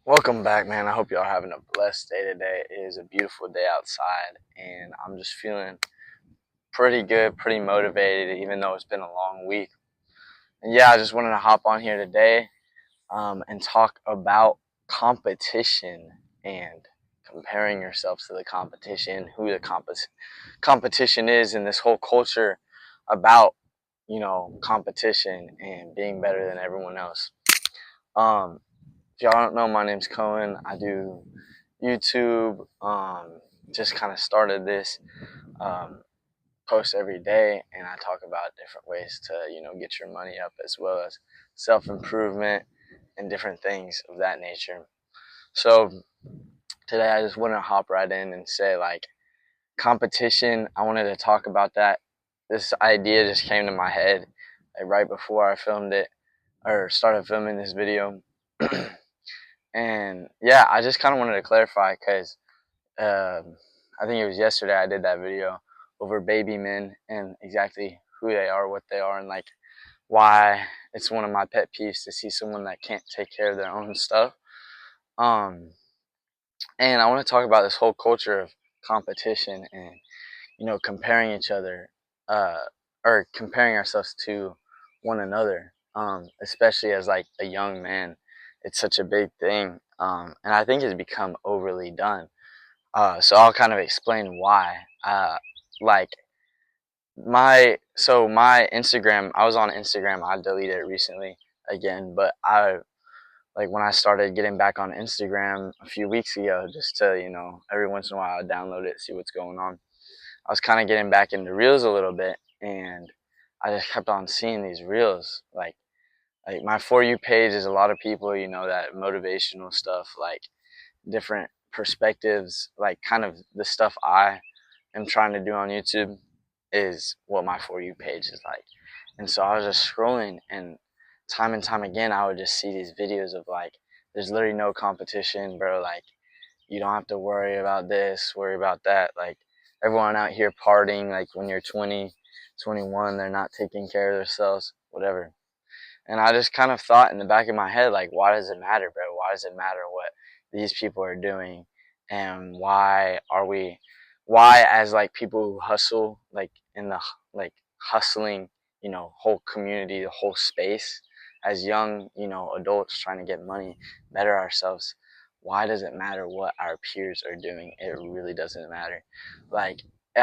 Welcome back, man. I hope y'all are having a blessed day today. It is a beautiful day outside, and I'm just feeling pretty good, pretty motivated, even though it's been a long week. And yeah, I just wanted to hop on here today and talk about competition and comparing yourselves to the competition, who the competition is, and this whole culture about, competition and being better than everyone else. Um, if y'all don't know, my name's Cohen. I do YouTube. Just kind of started this um, post every day, and I talk about different ways to get your money up, as well as self improvement and different things of that nature. So today I just want to hop right in and say, like, competition. I wanted to talk about that. This idea just came to my head like right before I filmed it or started filming this video. And yeah, I just kind of wanted to clarify because I think it was yesterday I did that video over baby men and exactly who they are, what they are, and like why it's one of my pet peeves to see someone that can't take care of their own stuff. Um, and I want to talk about this whole culture of competition and comparing each other, uh, or comparing ourselves to one another, especially as like a young man. It's such a big thing, and I think it's become overly done. So I'll kind of explain why. Like my Instagram, I was on Instagram. I deleted it recently again, but I like when I started getting back on Instagram a few weeks ago, just to every once in a while I download it, see what's going on. I was kind of getting back into reels a little bit, and I just kept on seeing these reels. Like my For You page is a lot of people, that motivational stuff, like different perspectives, like kind of the stuff I am trying to do on YouTube is what my For You page is like. And so I was just scrolling, and time again, I would just see these videos of like, there's literally no competition, bro. Like, you don't have to worry about this, worry about that. Like, everyone out here partying, like when you're 20, 21, they're not taking care of themselves, whatever. And I just kind of thought in the back of my head, like, why does it matter, bro? Why does it matter what these people are doing? And why, as like people who hustle, like in the like hustling, whole community, the whole space, as young, adults trying to get money, better ourselves, why does it matter what our peers are doing? It really doesn't matter. Like,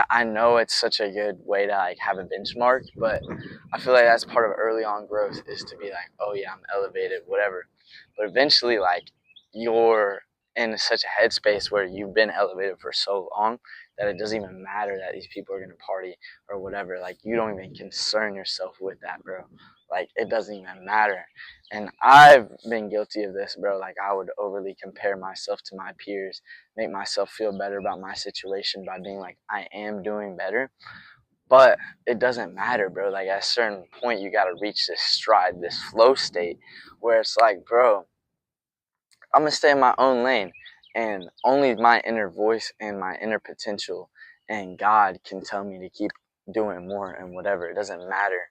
I know it's such a good way to like have a benchmark, but I feel like that's part of early on growth is to be like, oh yeah, I'm elevated, whatever. But eventually, like, you're in such a headspace where you've been elevated for so long that it doesn't even matter that these people are gonna party or whatever. Like, you don't even concern yourself with that, bro. Like, it doesn't even matter. And I've been guilty of this, bro. Like, I would overly compare myself to my peers, make myself feel better about my situation by being like, I am doing better. But it doesn't matter, bro. Like, at a certain point, you got to reach this stride, this flow state where it's like, bro, I'm going to stay in my own lane. And only my inner voice and my inner potential and God can tell me to keep doing more and whatever. It doesn't matter,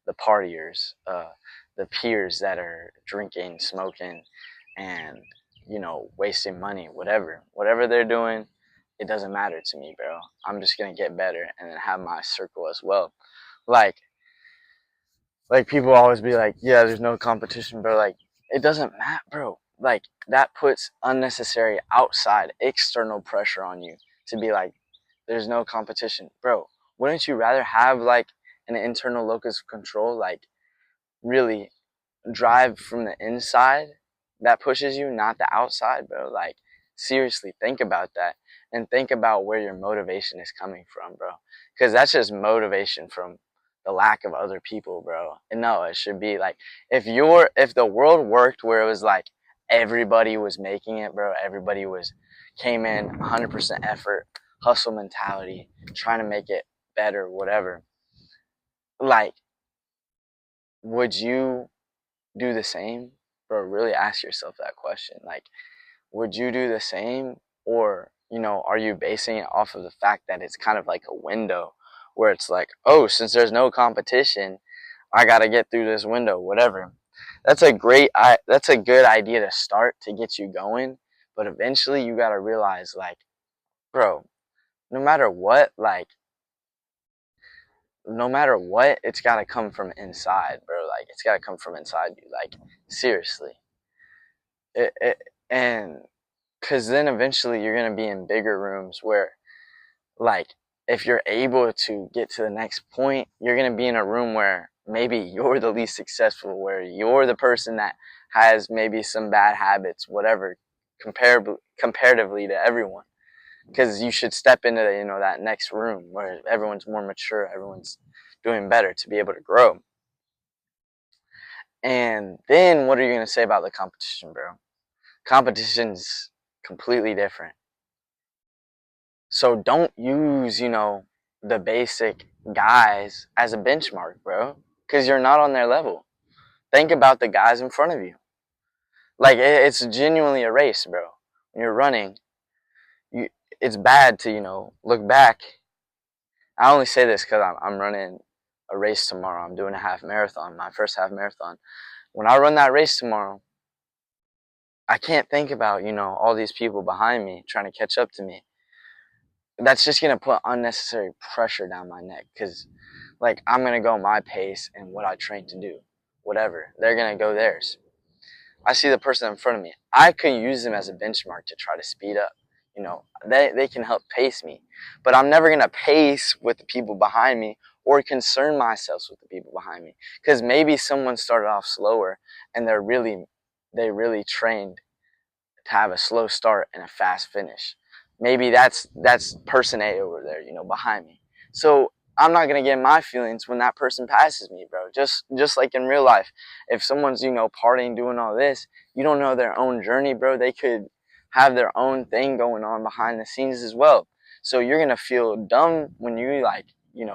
the partiers, the peers that are drinking, smoking, and, wasting money, whatever they're doing, it doesn't matter to me, bro. I'm just gonna get better and then have my circle as well. Like, like people always be like, yeah, there's no competition, bro. Like, it doesn't matter, bro. Like, that puts unnecessary outside external pressure on you to be like, there's no competition, bro. Wouldn't you rather have like an internal locus of control, like really drive from the inside that pushes you, not the outside, bro? Like, seriously, think about that and think about where your motivation is coming from, bro. Because that's just motivation from the lack of other people, bro. And no, it should be like, if the world worked where it was like everybody was making it, bro, everybody came in 100% effort, hustle mentality, trying to make it better, whatever. Like, would you do the same? Bro, really ask yourself that question. Like, would you do the same? Or, are you basing it off of the fact that it's kind of like a window where it's like, oh, since there's no competition, I got to get through this window, whatever. that's that's a good idea to start to get you going. But eventually, you gotta realize, like, bro, no matter what, like, no matter what, it's gotta come from inside, bro. Like, it's gotta come from inside you. Like, seriously. It and because then eventually you're gonna be in bigger rooms where, like, if you're able to get to the next point, you're going to be in a room where maybe you're the least successful, where you're the person that has maybe some bad habits, whatever, comparatively to everyone. Because you should step into the, that next room where everyone's more mature, everyone's doing better to be able to grow. And then what are you going to say about the competition, bro? Competition's completely different. So don't use, the basic guys as a benchmark, bro, because you're not on their level. Think about the guys in front of you. Like, it's genuinely a race, bro. When you're running, you it's bad to, look back. I only say this because I'm running a race tomorrow. I'm doing a half marathon, my first half marathon. When I run that race tomorrow, I can't think about, all these people behind me trying to catch up to me. That's just going to put unnecessary pressure down my neck because, like, I'm going to go my pace and what I train to do. Whatever. They're going to go theirs. I see the person in front of me. I could use them as a benchmark to try to speed up. They can help pace me. But I'm never going to pace with the people behind me or concern myself with the people behind me. Because maybe someone started off slower and they really trained to have a slow start and a fast finish. Maybe that's person A over there, behind me. So I'm not gonna get in my feelings when that person passes me, bro. Just like in real life, if someone's partying, doing all this, you don't know their own journey, bro. They could have their own thing going on behind the scenes as well. So you're gonna feel dumb when you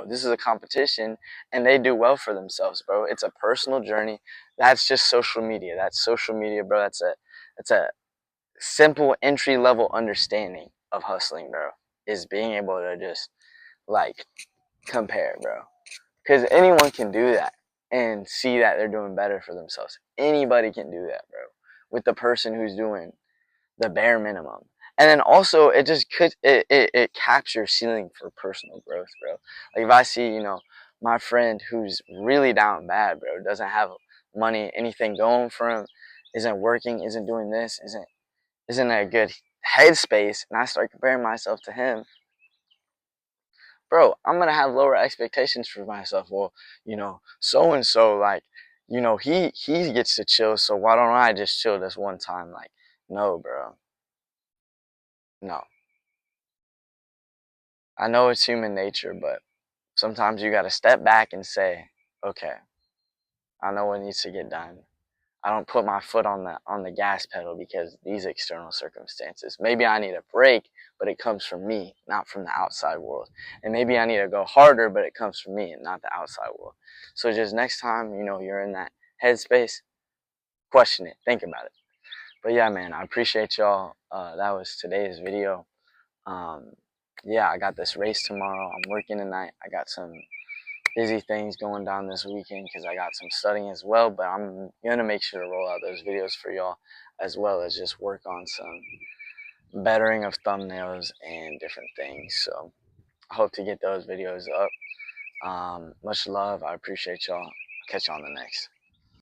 this is a competition and they do well for themselves, bro. It's a personal journey. That's just social media. That's social media, bro. That's a simple entry level understanding of hustling, bro, is being able to just like compare, bro. Because anyone can do that and see that they're doing better for themselves. Anybody can do that, bro, with the person who's doing the bare minimum. And then also, it just it caps your ceiling for personal growth, bro. Like if I see, my friend who's really down bad, bro, doesn't have money, anything going for him, isn't working, isn't doing this, isn't a good headspace, and I start comparing myself to him, bro, I'm gonna have lower expectations for myself. Well, so and so, like, he gets to chill, so why don't I just chill this one time? Like, no, bro, no. I know it's human nature, but sometimes you gotta step back and say, okay, I know what needs to get done. I don't put my foot on the gas pedal because these external circumstances. Maybe I need a break, but it comes from me, not from the outside world. And maybe I need to go harder, but it comes from me and not the outside world. So just next time, you're in that headspace, question it, think about it. But yeah, man, I appreciate y'all. That was today's video. Um, yeah, I got this race tomorrow. I'm working tonight. I got some busy things going down this weekend because I got some studying as well, but I'm gonna make sure to roll out those videos for y'all, as well as just work on some bettering of thumbnails and different things. So I hope to get those videos up. Much love. I appreciate y'all. Catch you on the next.